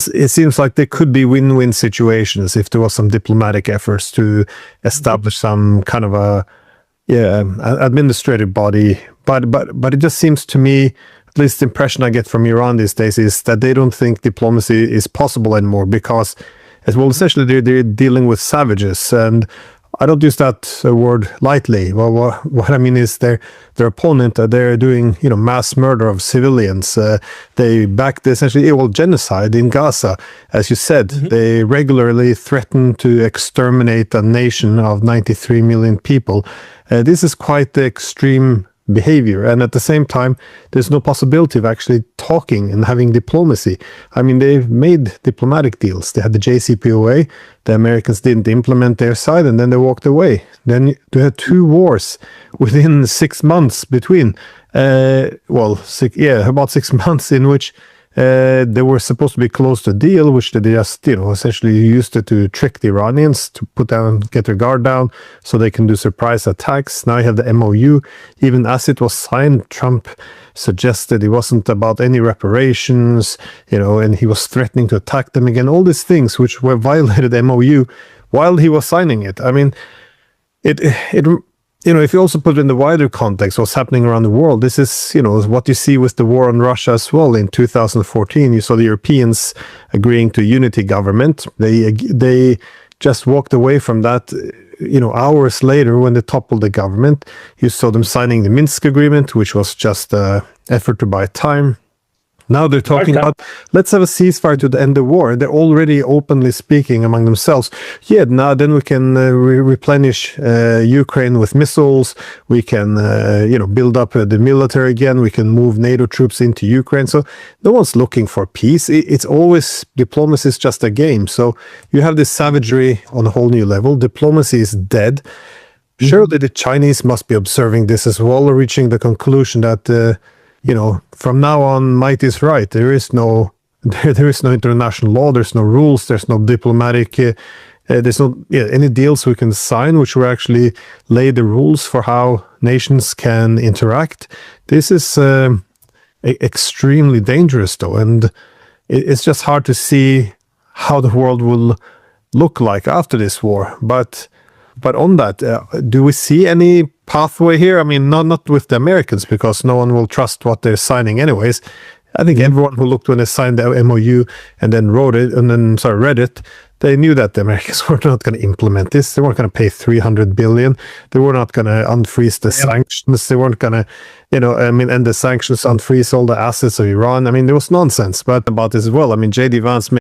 it seems like there could be win-win situations if there was some diplomatic efforts to establish some kind of a administrative body. But it just seems to me, at least the impression I get from Iran these days, is that they don't think diplomacy is possible anymore because, as well, essentially they're dealing with savages, and I don't use that word lightly. Well, what I mean is their opponent, they're doing mass murder of civilians. They backed essentially genocide in Gaza, as you said. They regularly threaten to exterminate a nation of 93 million people. This is quite the extreme behavior, and at the same time there's no possibility of actually talking and having diplomacy. I mean, they've made diplomatic deals. They had the JCPOA, the Americans didn't implement their side, and then they walked away. Then they had 2 wars within 6 months between about 6 months, in which they were supposed to be close to a deal, which they just, essentially used it to trick the Iranians to get their guard down so they can do surprise attacks. Now you have the MOU. Even as it was signed, Trump suggested it wasn't about any reparations, and he was threatening to attack them again. All these things which were violated the MOU while he was signing it. I mean, if you also put it in the wider context, what's happening around the world, this is, what you see with the war on Russia as well. In 2014, you saw the Europeans agreeing to unity government. They just walked away from that, hours later when they toppled the government. You saw them signing the Minsk agreement, which was just an effort to buy time. Now they're talking about, let's have a ceasefire to end the war. They're already openly speaking among themselves. Yeah, now then we can replenish Ukraine with missiles. We can, build up the military again. We can move NATO troops into Ukraine. So no one's looking for peace. It's always, diplomacy is just a game. So you have this savagery on a whole new level. Diplomacy is dead. Surely the Chinese must be observing this as well, reaching the conclusion that, from now on, might is right. There is no international law. There's no rules. There's no diplomatic. There's no any deals we can sign which will actually lay the rules for how nations can interact. This is extremely dangerous, though, and it's just hard to see how the world will look like after this war. But on that, do we see any pathway here? I mean, not with the Americans, because no one will trust what they're signing anyways. I think everyone who looked when they signed the MOU and then read it, they knew that the Americans were not going to implement this. They weren't going to pay $300 billion. They were not going to unfreeze the sanctions. They weren't going to, end the sanctions, unfreeze all the assets of Iran. I mean, there was nonsense. But about this as well, I mean, J.D. Vance